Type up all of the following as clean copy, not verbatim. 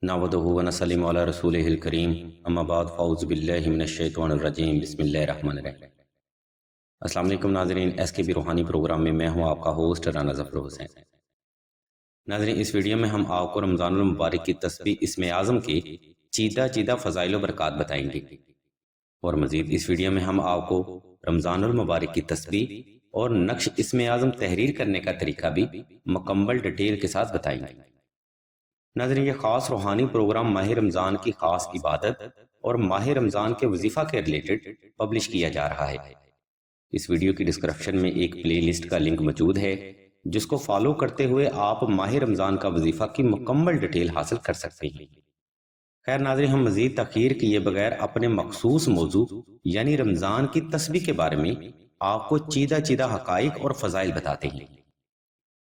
नहमदुहु व नसल्लिमु अला रसूलिहिल करीम अम्मा बाद फ़अऊज़ु बिल्लाहि मिनश्शैतानिर रजीम बिस्मिल्लाहिर रहमानिर रहीम। अस्सलाम वालेकुम नाज़रीन, एसकेबी रूहानी प्रोग्राम में मैं हूँ आपका होस्ट राना ज़फ़र हुसैन। नाज़रीन, इस वीडियो में हम आपको रमज़ानुल मुबारक की तस्बीह इस्म आज़म के चीदा चीदा फ़ज़ाइल व बरक़ात बताएंगे और मज़ीद इस वीडियो में हम आपको रमज़ानुल मुबारक की तस्बीह और नक्श इस्म आज़म तहरीर करने का तरीका भी मुकम्मल डिटेल के साथ बताएंगे। नाज़रीन, ये ख़ास रूहानी प्रोग्राम माह रमज़ान की ख़ास इबादत और माह रमज़ान के वजीफ़ा के रिलेटेड पब्लिश किया जा रहा है। इस वीडियो की डिस्क्रिप्शन में एक प्ले लिस्ट का लिंक मौजूद है जिसको फॉलो करते हुए आप माह रमज़ान का वजीफ़ा की मुकम्मल डिटेल हासिल कर सकते हैं। खैर नाज़रीन, हम मज़ीद तख़ीर किए बगैर अपने मखसूस मौजू यानी रमज़ान की तस्बीह के बारे में आपको चीदा चीदा हक़ाइक़ और फ़ज़ाइल बताते हैं।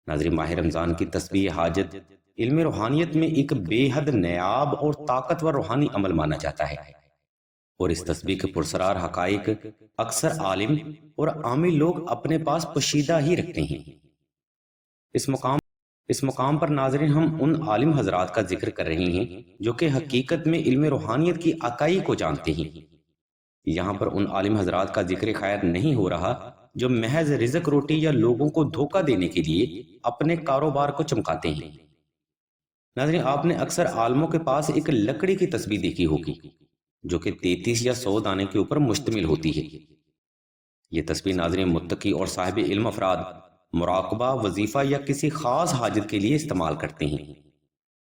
नाज़रीन, माह रमज़ान की तस्बीह हाजत इल्म रूहानियत में एक बेहद नायाब और ताकतवर रूहानी अमल माना जाता है और इस तस्बीह के पुरसरार हक़ाइक़ अक्सर आलिम और आमी लोग अपने पास पोशीदा ही रखते हैं। इस मुकाम पर नाज़रीन हम उन आलिम हजरात का जिक्र कर रहे हैं जो कि हकीकत में इल्म रूहानियत की अकाई को जानते हैं। यहाँ पर उन आलिम हजरात का जिक्र खैर नहीं हो रहा जो महज रिज़्क रोटी या लोगों को धोखा देने के लिए अपने कारोबार को चमकाते हैं। नाज़रीन, आपने अक्सर आलमों के पास एक लकड़ी की तस्बीह देखी होगी जो कि 33 या 100 दाने के ऊपर मुश्तमिल होती है। ये तस्बीह नाज़रीन मुत्तकी और साहिब इल्म अफराद मुराकबा, वजीफा या किसी खास हाजत के लिए इस्तेमाल करते हैं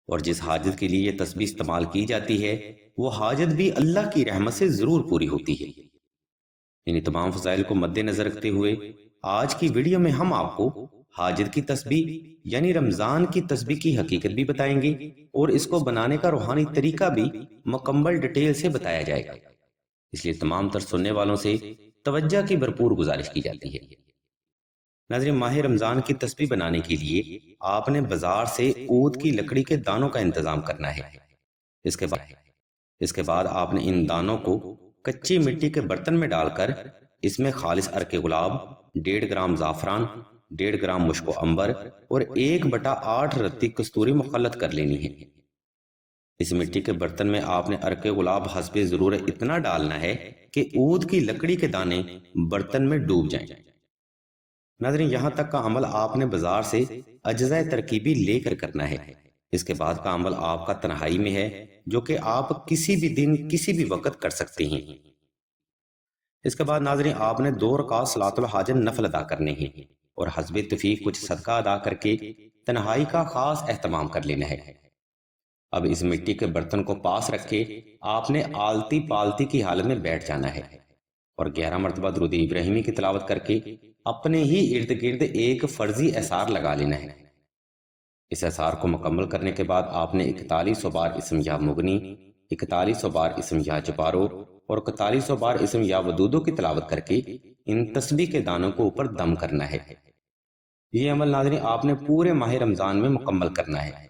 और जिस हाजत के लिए ये तस्बीह इस्तेमाल की जाती है वो हाजत भी अल्लाह की रहमत से जरूर पूरी होती है। इन तमाम फजाइल को मद्देनजर रखते हुए आज की वीडियो में हम आपको हाजत की तस्बीह यानी रमजान की तस्बीह की हकीकत भी बताएंगे और इसको बनाने का रूहानी तरीका भी मुकम्मल डिटेल से बताया जाएगा। इसलिए तमाम तर सुनने वालों से तवज्जो की भरपूर गुजारिश की जाती है। नाज़रीन, माह रमजान की तस्बीह बनाने के लिए आपने बाजार से ऊद की लकड़ी के दानों का इंतजाम करना है। इसके बाद आपने इन दानों को कच्ची मिट्टी के बर्तन में डालकर इसमें खालिस अर्के गुलाब, 1.5 ग्राम जाफरान, 1.5 ग्राम मुश्को अंबर और 1/8 रत्ती कस्तूरी मुखल्लत कर लेनी है। इस मिट्टी के बर्तन में आपने अर्के गुलाब हस्बे जरूरत इतना डालना है कि ऊद की लकड़ी के दाने बर्तन में डूब जाएं। नाज़रीन, यहाँ तक का अमल आपने बाजार से अज्जाए तरकीबी लेकर करना है। इसके बाद का अमल आपका तन्हाई में है जो कि आप किसी भी दिन किसी भी वक्त कर सकते हैं। इसके बाद नाज़रीन आपने 2 रकात सलातुल हाजत नफल अदा करने हैं और हस्बे तौफीक कुछ सदका अदा करके तन्हाई का खास एहतमाम कर लेना है। अब इस मिट्टी के बर्तन को पास रखे आपने आलती पालती की हालत में बैठ जाना है और 11 मरतबा दुरूद इब्राहिमी की तिलावत करके अपने ही इर्द गिर्द एक फर्जी एसार लगा लेना है। इस एसार को मुकम्मल करने के बाद आपने 4100 बार इसम या मुगनी, 4100 बार इसम या जबारो और 4100 बार इसम या वदूदो की तिलावत करके इन तस्बीह के दानों को ऊपर दम करना है। ये अमल नाज़रीन आपने पूरे माह रमजान में मुकम्मल करना है।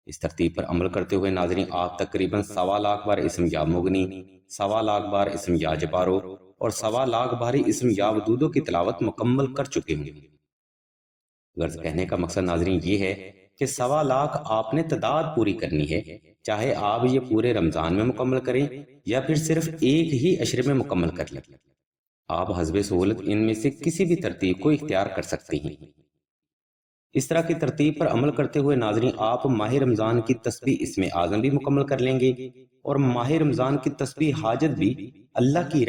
इस तरतीब पर अमल करते हुए नाज़रीन आप तकरीबन 1.25 लाख बार इसम या मुगनी, 1.25 लाख बार इसम या जबारो और 1.25 लाख बार इसम या वदूदो की तिलावत मुकम्मल कर चुके होंगे। गर्ज कहने का मकसद नाज़रीन ये है कि 1.25 लाख आपने तादाद पूरी करनी है, चाहे आप ये पूरे रमजान में मुकम्मल करें या फिर सिर्फ एक ही अशरे में मुकम्मल कर लें। आप हस्बे सहूलत इनमें से किसी भी तरतीब को इख्तियार कर सकते हैं। इस तरह की तरतीब पर अमल करते हुए नाज़रीन आप माह रमजान की तस्बीह इस्म आज़म भी मुकम्मल कर लेंगे और माह रमजान की तस्बीह हाजत भी अल्लाह की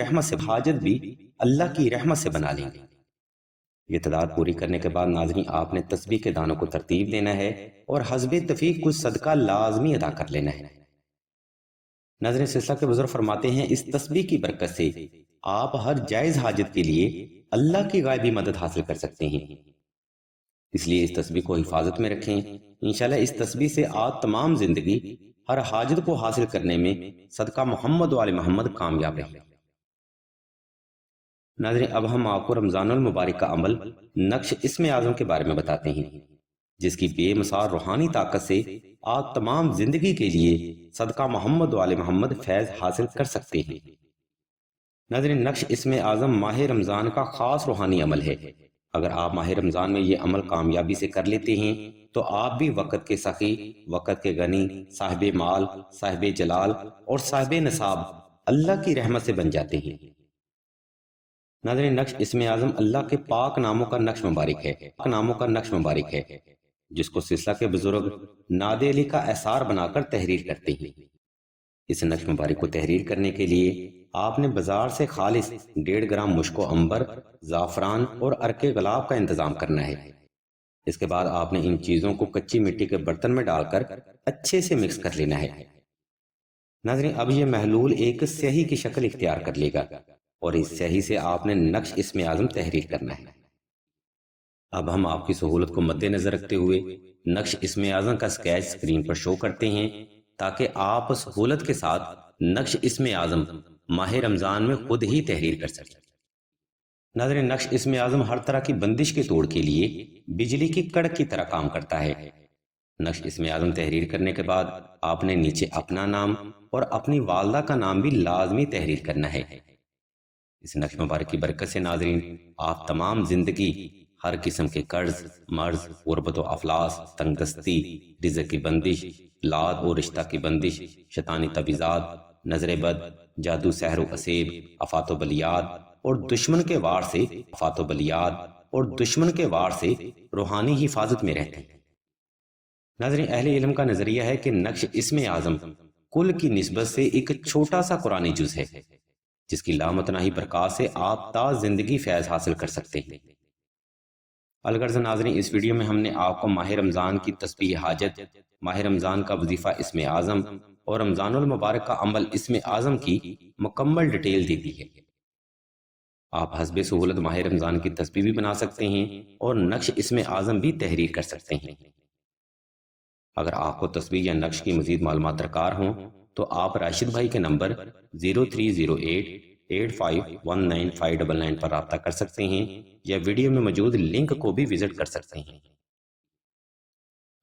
रहमत से बना लेंगे। ये तादाद पूरी करने के बाद नाज़रीन आपने तस्बीह के दानों को तरतीब देना है और हस्बे तफीक कुछ सदका लाजमी अदा कर लेना है। नाज़रीन, सिलसिला के बुजुर्ग फरमाते हैं इस तस्बीह की बरकत से आप हर जायज हाजत के लिए अल्लाह की गायबी मदद हासिल कर सकते हैं। इसलिए इस तस्बीह को हिफाजत में रखें। इंशाल्लाह इस तस्बीह से आप तमाम जिंदगी हर हाजत को हासिल करने में सदका मोहम्मद वाले मोहम्मद कामयाब रहे। नाज़रीन, अब हम आपको रमजानुल मुबारक का अमल नक्श इस्म आज़म के बारे में बताते हैं जिसकी बेमिसाल रूहानी ताकत से आप तमाम जिंदगी के लिए सदका मोहम्मद वाले मोहम्मद फैज हासिल कर सकते हैं। नाज़रीन, नक्श इस्म आज़म माह रमजान का खास रूहानी अमल है। اگر آپ ماہ رمضان میں یہ عمل کامیابی سے کر لیتے ہیں تو آپ بھی وقت کے سخی، وقت کے غنی، صاحب مال، صاحب جلال اور صاحب نصاب اللہ کی رحمت سے بن جاتے ہیں۔ ناظرین، نقش اسم اعظم اللہ کے پاک ناموں کا نقش مبارک ہے جس کو سلسلہ کے بزرگ ناد علی کا اثار بنا کر تحریر کرتے ہیں۔ اس نقش مبارک کو تحریر کرنے کے لیے آپ نے بازار سے خالص 1.5 گرام مشک و عنبر، زعفران اور عرق گلاب کا انتظام کرنا ہے۔ اس کے بعد آپ نے ان چیزوں کو کچی مٹی کے برتن میں ڈال کر اچھے سے مکس کر لینا ہے۔ ناظرین، اب یہ محلول ایک سیاہی کی شکل اختیار کر لے گا اور اس سیاہی سے آپ نے نقش اسم اعظم تحریر کرنا ہے۔ اب ہم آپ کی سہولت کو مد نظر رکھتے ہوئے نقش اسم اعظم کا سکیچ اسکرین پر شو کرتے ہیں تاکہ آپ سہولت کے ساتھ نقش اسم اعظم ماہ رمضان میں خود ہی تحریر کر سکیں۔ ناظرین، نقش اسم اعظم ہر طرح کی بندش کے توڑ کے لیے بجلی کی کڑک کی طرح کام کرتا ہے۔ نقش اسم اعظم تحریر کرنے کے بعد آپ نے نیچے اپنا نام اور اپنی والدہ کا نام بھی لازمی تحریر کرنا ہے۔ اس نقش مبارک کی برکت سے ناظرین، آپ تمام زندگی ہر قسم کے قرض، مرض، غربت و افلاس، تنگ دستی، رزق کی بندش، لاد و رشتہ کی بندش، شیطانی تعویذات، نظر بد، جادو، سحر و اسیب، آفات و بلیات اور دشمن کے وار سے روحانی حفاظت میں رہتے ہیں۔ ناظرین، اہل علم کا نظریہ ہے کہ نقش اسم اعظم کل کی نسبت سے ایک چھوٹا سا قرآنی جز ہے جس کی لامتناہی برکات سے آپ تا زندگی فیض حاصل کر سکتے ہیں۔ الغرض ناظرین، اس ویڈیو میں ہم نے آپ کو ماہ رمضان کی تسبیح حاجت، ماہ رمضان کا وظیفہ اسم اعظم اور رمضان المبارک کا عمل اسم اعظم کی مکمل ڈیٹیل دے دی ہے۔ آپ حسب سہولت ماہ رمضان کی تسبیح بھی بنا سکتے ہیں اور نقش اسم اعظم بھی تحریر کر سکتے ہیں۔ اگر آپ کو تسبیح یا نقش کی مزید معلومات درکار ہوں تو آپ راشد بھائی کے نمبر 030885195999 پر رابطہ کر سکتے ہیں یا ویڈیو میں موجود لنک کو بھی وزٹ کر سکتے ہیں۔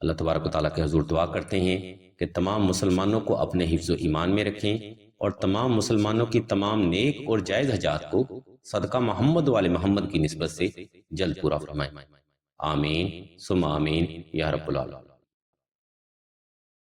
اللہ تبارک و تعالیٰ کے حضور دعا کرتے ہیں کہ تمام مسلمانوں کو اپنے حفظ و ایمان میں رکھیں اور تمام مسلمانوں کی تمام نیک اور جائز حاجات کو صدقہ محمد والے محمد کی نسبت سے جلد پورا فرمائیں۔ آمین ثم آمین یا رب العالمین۔